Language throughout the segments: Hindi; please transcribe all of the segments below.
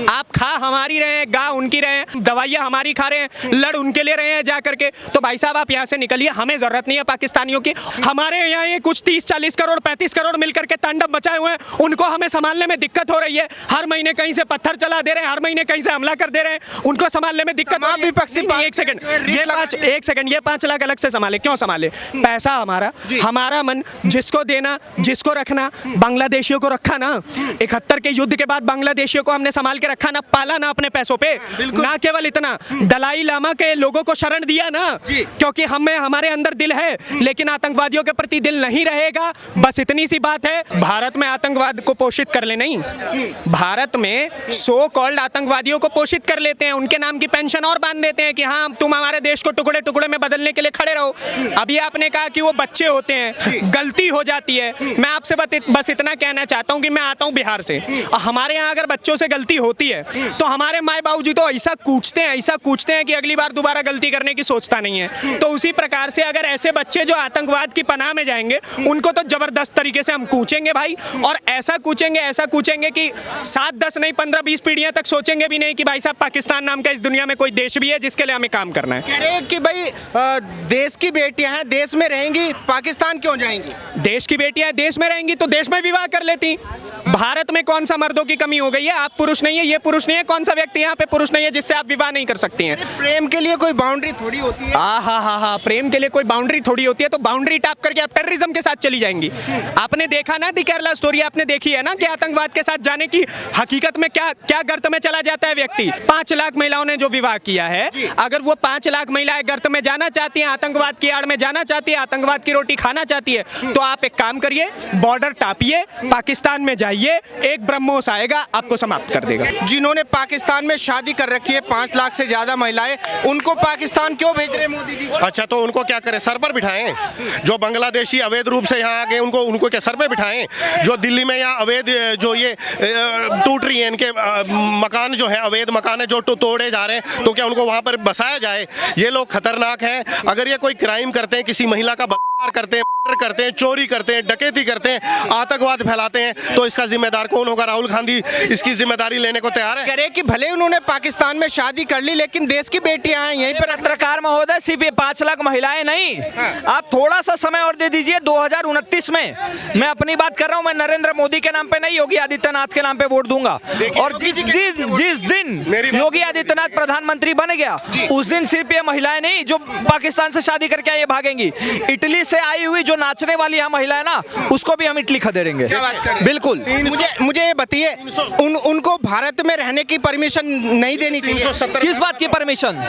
आप खा हमारी रहे हैं, गा उनकी रहे हैं, दवाइयाँ हमारी खा रहे हैं, लड़ उनके ले रहे हैं जा करके। तो भाई साहब आप यहाँ से निकलिए, हमें जरूरत नहीं है पाकिस्तानियों की। हमारे यहाँ ये कुछ 30-40 करोड़ 35 करोड़ मिलकर के तांडव मचाए हुए हैं, उनको हमें संभालने में दिक्कत हो रही है। हर महीने कहीं से पत्थर चला दे रहे हैं, हर महीने कहीं से हमला कर दे रहे हैं, उनको संभालने में दिक्कत। एक सेकंड, ये 5 लाख अलग से संभाले, क्यों संभाले? पैसा हमारा मन, जिसको देना जिसको रखना, बांग्लादेशियों को रखा ना। 71 के युद्ध के बाद बांग्लादेशियों को हमने संभाल के रखा ना, पाला ना अपने पैसों पे। ना केवल इतना, दलाई लामा के लोगों को शरण दिया ना, क्योंकि हमारे अंदर दिल है, लेकिन आतंकवादियों के प्रति दिल नहीं रहेगा। बस इतनी सी बात है। भारत में आतंकवाद को पोषित कर ले, नहीं, भारत में सो कॉल्ड आतंकवादियों को पोषित कर लेते हैं, उनके नाम की पेंशन और बांध देते हैं कि हाँ तुम हमारे देश को टुकड़े टुकड़े में बदलने के लिए खड़े रहो। अभी आपने कहा कि वो बच्चे होते हैं, गलती हो जाती है। मैं आपसे बस इतना कहना चाहता हूँ कि मैं आता हूँ बिहार से, और हमारे यहाँ अगर बच्चों से गलती होती है तो हमारे माए बाबूजी तो ऐसा कूचते हैं कि अगली बार दोबारा गलती करने की सोचता नहीं है। तो उसी प्रकार से अगर ऐसे बच्चे जो आतंकवाद की पनाह में जाएंगे, उनको तो जबरदस्त तरीके से हम कूचेंगे भाई, और ऐसा कूचेंगे कि 7-10 नहीं 15-20 पीढ़ियां तक सोचेंगे भी नहीं कि भाई साहब पाकिस्तान नाम का इस दुनिया में कोई देश भी है जिसके लिए हमें काम करना है। कह रहे हैं कि भाई देश की बेटियां हैं, देश में रहेंगी, पाकिस्तान क्यों जाएंगी? देश की बेटियां देश में रहेंगी तो देश में विवाह कर लेती। भारत में कौन सा मर्दों की कमी हो गई है? आप पुरुष नहीं है, ये पुरुष नहीं है, कौन सा व्यक्ति यहाँ पे पुरुष नहीं है जिससे आप विवाह नहीं कर सकती हैं? प्रेम के लिए कोई बाउंड्री थोड़ी होती है। हाँ, प्रेम के लिए कोई बाउंड्री थोड़ी होती है। तो बाउंड्री टाप करके आप टेररिज्म के साथ चली जाएंगी। आपने देखा ना दी केरला स्टोरी, आपने देखी है ना कि आतंकवाद के साथ जाने की हकीकत में क्या गर्त में चला जाता है व्यक्ति। 5 लाख महिलाओं ने जो विवाह किया है, अगर वो 5 लाख महिलाएं गर्त में जाना चाहती हैं, आतंकवाद की आड़ में जाना चाहती है, आतंकवाद की रोटी खाना चाहती है, तो आप एक काम करिए, बॉर्डर टापिए, पाकिस्तान में जाइए, एक ब्रह्मोस आएगा आपको समाप्त कर देगा। जिन्होंने पाकिस्तान में शादी कर रखी है 5 लाख से ज्यादा महिलाएं, उनको पाकिस्तान क्यों भेज रहे हैं मोदी जी? अच्छा, तो उनको क्या करें, सर पर बिठाएं? जो बांग्लादेशी अवैध रूप से यहाँ आ गए उनको क्या सर पे बिठाएं? जो दिल्ली में यहाँ अवैध जो ये टूट रही है, इनके मकान जो है अवैध मकान है जो तोड़े जा रहे हैं, तो क्या उनको वहाँ पर बसाया जाए? ये लोग खतरनाक हैं। अगर ये कोई क्राइम करते हैं, किसी महिला का बलात्कार करते हैं, करते हैं, चोरी करते हैं, डकैती करते हैं, आतंकवाद फैलाते हैं, तो इसका जिम्मेदार कौन होगा? राहुल गांधी इसकी जिम्मेदारी लेने को तैयार है? कह रहे कि भले उन्होंने पाकिस्तान में शादी कर ली, लेकिन देश की बेटियां हैं यहीं पर। पत्रकार महोदय, सिर्फ ये 5 लाख महिलाएं नहीं, आप थोड़ा सा समय और दे दीजिए। 2029 में मैं अपनी बात कर रहा हूं, मैं नरेंद्र मोदी के नाम पे नहीं, योगी आदित्यनाथ के नाम पे वोट दूंगा। और जिस दिन योगी आदित्यनाथ प्रधानमंत्री बन गया, उस दिन सिर्फ ये महिलाएं नहीं जो पाकिस्तान से शादी करके ये भागेंगी, इटली से आई हुई जो नाचने वाली यहाँ महिला है ना, उसको भी हम इटली खदेड़ेंगे। बिल्कुल। मुझे ये बताइए, उनको भारत में रहने की परमिशन नहीं देनी चाहिए? किस बात की परमिशन?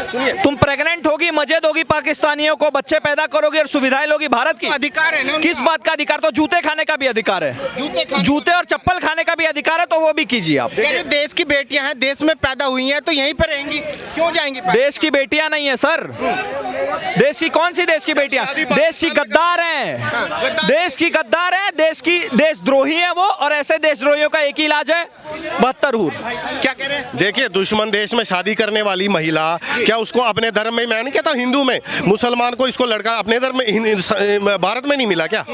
तुम प्रेग्नेंट होगी, मजे दोगी पाकिस्तानियों को, बच्चे पैदा करोगे और सुविधाएं लोगी भारत की। अधिकार है ना? किस बात का अधिकार? तो जूते खाने का भी अधिकार है, जूते और चप्पल खाने का भी अधिकार है, तो वो भी कीजिए आप। देश की बेटियां हैं, देश में पैदा हुई हैं, तो यहीं पर रहेंगी, क्यों जाएंगी? देश की बेटियां नहीं है सर। देश की कौन सी देश की बेटियां? देश की गद्दार हैं, देश की गद्दार है, देशद्रोही है वो। और ऐसे देशद्रोहियों का एक ही इलाज है, 72 हूर। क्या कह रहे हैं? देखिए, दुश्मन देश में शादी करने वाली महिला, क्या उसको अपने धर्म में, मैं नहीं कहता हिंदू में, मुसलमान को इसको लड़का अपने धर्म में भारत में नहीं मिला क्या?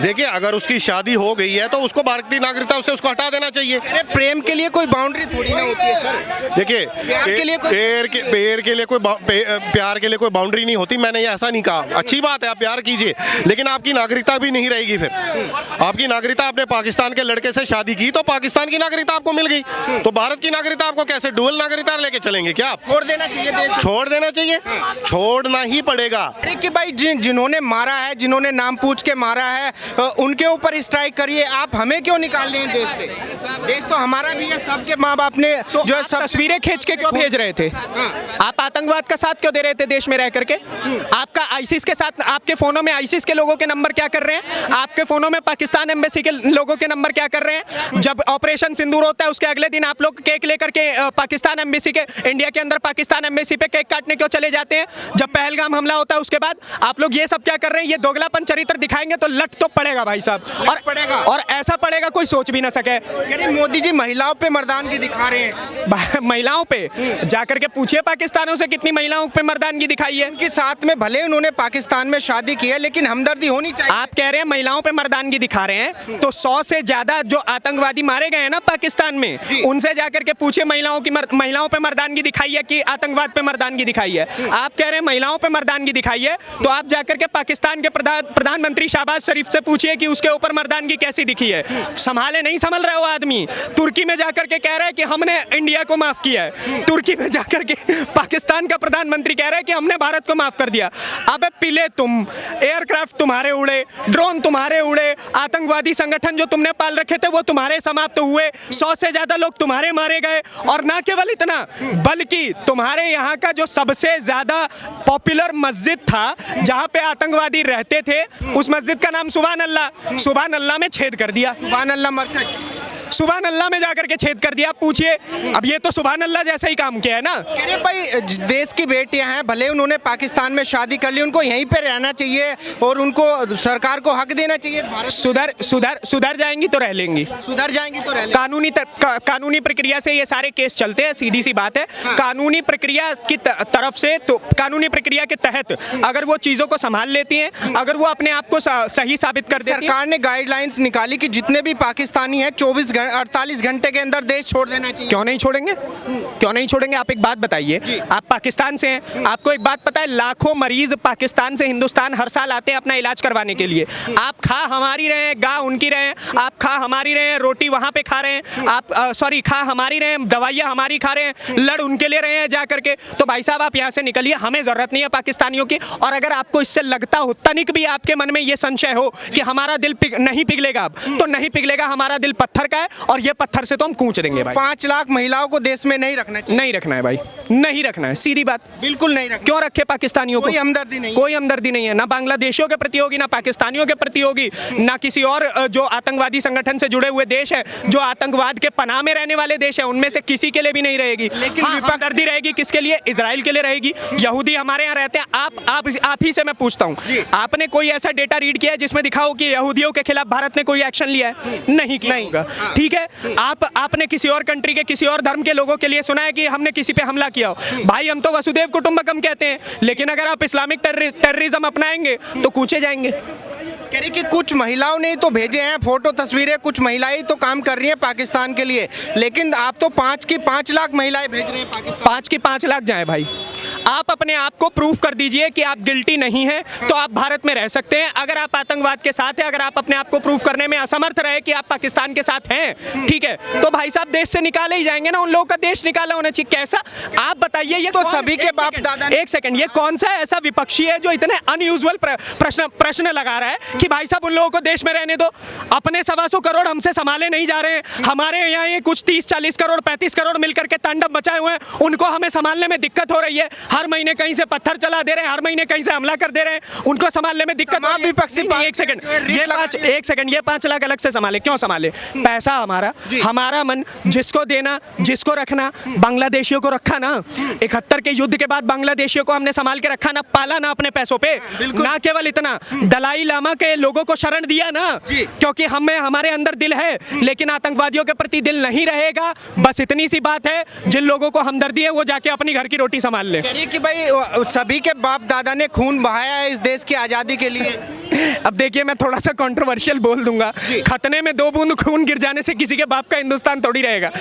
देखिए, अगर उसकी शादी हो गई है तो उसको भारतीय नागरिकता उससे उसको हटा देना चाहिए। प्रेम के लिए कोई बाउंड्री थोड़ी ना होती है सर। देखिए, प्यार के लिए कोई बाउंड्री नहीं होती। मैंने ये ऐसा नहीं कहा। अच्छी बात है, आप प्यार कीजिए, लेकिन आपकी नागरिकता भी नहीं रहेगी। फिर आपकी नागरिकता, आपने पाकिस्तान के लड़के से शादी की तो पाकिस्तान की नागरिकता आपको मिल गई, तो भारत की नागरिकता आपको कैसे डुअल नागरिकता लेके चलेंगे? क्या आप छोड़ देना चाहिए देश? छोड़ देना चाहिए, छोड़ना ही पड़ेगा। अरे कि भाई जिन्होंने मारा है, जिन्होंने नाम पूछ के मारा है, उनके ऊपर स्ट्राइक करिए। आप हमें क्यों निकाल रहे हैं देश से? देश तो हमारा भी है, सबके माँ बाप ने तो जो है सब तस्वीरें खींच के क्यों भेज रहे थे? आप आतंकवाद का साथ क्यों दे रहे थे देश में रह करके? आपका आईसिस के साथ, आपके फोनों में आईसिस के लोगों के नंबर क्या कर रहे हैं? आपके फोनों में पाकिस्तान एम्बेसी के लोगों के नंबर क्या कर रहे हैं? जब ऑपरेशन सिंदूर होता है उसके अगले दिन आप लोग केक लेकर के पाकिस्तान एम्बेसी के, इंडिया के अंदर पाकिस्तान एम्बेसी पे केक काटने क्यों चले जाते हैं? जब पहलगाम हमला होता है उसके बाद आप लोग ये सब क्या कर रहे हैं? ये दोगलापन चरित्र दिखाएंगे तो लट तो पड़ेगा भाई साहब, और ऐसा पड़ेगा कोई सोच भी ना सके। मोदी जी महिलाओं पे मर्दानगी दिखा रहे हैं। महिलाओं पे जाकर के पूछिए पाकिस्तानों से कितनी महिलाओं पे मर्दानगी दिखाई है। उनके साथ में भले उन्होंने पाकिस्तान में शादी की है, लेकिन हमदर्दी होनी चाहिए। आप कह रहे हैं महिलाओं पे मर्दानगी दिखा रहे हैं, तो 100 से ज्यादा जो आतंकवादी मारे गए हैं ना पाकिस्तान में, उनसे जाकर के पूछिए महिलाओं पे मर्दानगी दिखाई है कि आतंकवाद पे मर्दानगी दिखाई है। आप कह रहे हैं महिलाओं पे मर्दानगी दिखाई है, तो आप जाकर के पाकिस्तान के प्रधानमंत्री शहबाज शरीफ से पूछिए कि उसके ऊपर मर्दानगी कैसी दिखी है। संभाले नहीं संभल रहे हो आदमी। तुर्की में जाकर के कह रहा है कि हमने इंडिया को माफ किया है, तुर्की में जाकर के पाकिस्तान का प्रधानमंत्री कह रहा है कि हमने भारत को माफ कर दिया। अबे पिले तुम, एयरक्राफ्ट तुम्हारे उड़े, ड्रोन तुम्हारे उड़े, आतंकवादी संगठन जो तुमने पाल रखे थे वो तुम्हारे समाप्त हुए, 100 से ज्यादा लोग तुम्हारे मारे गए। और ना केवल इतना, बल्कि तुम्हारे यहाँ का जो सबसे ज्यादा पॉपुलर मस्जिद था जहाँ पे आतंकवादी रहते थे, उस मस्जिद का नाम सुभान अल्लाह में छेद कर दिया। सुभान अल्लाह मरकज, सुभान अल्लाह में जाकर के छेद कर दिया। पूछिए, अब ये तो सुभान अल्लाह जैसा ही काम किया है ना। अरे भाई, देश की बेटियां हैं, भले उन्होंने पाकिस्तान में शादी कर ली, उनको यहीं पे रहना चाहिए और उनको सरकार को हक देना चाहिए। भारत सुधर जाएंगी तो रह लेंगी, सुधर जाएंगी तो रह लेंगी। कानूनी प्रक्रिया से ये सारे केस चलते हैं, सीधी सी बात है। कानूनी प्रक्रिया की तरफ से, तो कानूनी प्रक्रिया के तहत अगर वो चीजों को संभाल लेती हैं, अगर वो अपने आप को सही साबित कर देती हैं। सरकार ने गाइडलाइंस निकाली कि जितने भी पाकिस्तानी हैं 48 घंटे के अंदर देश छोड़ देना चाहिए। क्यों नहीं छोड़ेंगे? क्यों नहीं छोड़ेंगे? आप एक बात बताइए, आप पाकिस्तान से हैं, आपको एक बात पता है, लाखों मरीज पाकिस्तान से हिंदुस्तान हर साल आते हैं अपना इलाज करवाने के लिए। आप खा हमारी रहे हैं, गा उनकी रहे हैं, आप खा हमारी रहे हैं, रोटी वहां पे खा रहे हैं, आप खा हमारी रहे हैं, दवाइयां हमारी खा रहे हैं, लड़ उनके ले रहे हैं जा करके। तो भाई साहब आप यहाँ से निकलिए, हमें जरूरत नहीं है पाकिस्तानियों की। और अगर आपको इससे लगता हो, तनिक भी आपके मन में ये संशय हो कि हमारा दिल नहीं पिघलेगा, अब तो नहीं पिघलेगा, हमारा दिल पत्थर का है और ये पत्थर से तो हम कूच देंगे भाई। 5 लाख महिलाओं को देश में नहीं रखना चाहिए। नहीं रखना है भाई, नहीं रखना है, सीधी बात। बिल्कुल नहीं रखना। क्यों रखे पाकिस्तानियों को? कोई हमदर्दी नहीं, कोई हमदर्दी नहीं है, ना बांग्लादेशियों के प्रति होगी, ना पाकिस्तानियों के प्रति होगी, ना किसी और जो आतंकवादी संगठन से जुड़े हुए देश है, जो आतंकवाद के पनाह में रहने वाले देश है, उनमें से किसी के लिए भी नहीं रहेगी। लेकिन हमदर्दी रहेगी किसके लिए? इजराइल के लिए रहेगी। यहूदी हमारे यहाँ रहते हैं। आप ही से मैं पूछता हूँ, आपने कोई ऐसा डेटा रीड किया है जिसमें दिखा हो कि यहूदियों के खिलाफ भारत ने कोई एक्शन लिया है? नहीं किया होगा, ठीक है। आपने किसी और कंट्री के, किसी और धर्म के लोगों के लिए सुना है कि हमने किसी पे हमला किया हो? भाई हम तो वसुदेव कुटुंबकम कहते हैं, लेकिन अगर आप इस्लामिक टेररिज्म अपनाएंगे तो कूचे जाएंगे। कह रही कि कुछ महिलाओं ने तो भेजे हैं फोटो तस्वीरें, कुछ महिलाएं तो काम कर रही हैं पाकिस्तान के लिए, लेकिन आप तो 5 लाख महिलाएं भेज रहे हैं पाकिस्तान। 5 लाख जाए भाई। आप अपने आप को प्रूफ कर दीजिए कि आप गिल्टी नहीं हैं, तो आप भारत में रह सकते हैं। अगर आप आतंकवाद के साथ हैं, अगर आप अपने आप को प्रूफ करने में असमर्थ रहे कि आप पाकिस्तान के साथ हैं, ठीक है, तो भाई साहब देश से निकाले ही जाएंगे ना। उन लोगों का देश निकाला होना चाहिए। कैसा, आप बताइए। ये तो सभी के बाप दादा। एक सेकंड, ये कौन सा ऐसा विपक्षी है जो इतने अनयूजुअल प्रश्न लगा रहा है कि भाई साहब उन लोगों को देश में रहने दो? अपने 125 करोड़ हमसे संभाले नहीं जा रहे हैं। हमारे यहाँ ये कुछ 30-40 करोड़ 35 करोड़ मिलकर के तांडव मचाए हुए हैं, उनको हमें संभालने में दिक्कत हो रही है। हर महीने कहीं से पत्थर चला दे रहे हैं, हर महीने कहीं से हमला कर दे रहे हैं, उनको संभालने में दिक्कत हो रही है। एक सेकंड, ये 5 लाख अलग से संभाले, क्यों संभाले? पैसा हमारा मन, जिसको देना, जिसको रखना, बांग्लादेशियों को रखा ना। 71 के युद्ध के बाद बांग्लादेशियों को हमने संभाल के रखा ना, पाला ना अपने पैसों पे। ना केवल इतना, दलाई लामा के लोगों को शरण दिया ना, क्योंकि हमारे अंदर दिल है, लेकिन आतंकवादियों के प्रति दिल नहीं रहेगा। बस इतनी सी बात है। जिन लोगों को हमदर्दी है वो जाके अपनी घर की रोटी संभाल ले। कि भाई सभी के बाप दादा ने खून बहाया है इस देश की आजादी के लिए। अब देखिए, मैं थोड़ा सा कंट्रोवर्शियल बोल दूंगा, खतने में 2 बूंद खून गिर जाने से किसी के बाप का हिंदुस्तान थोड़ी रहेगा।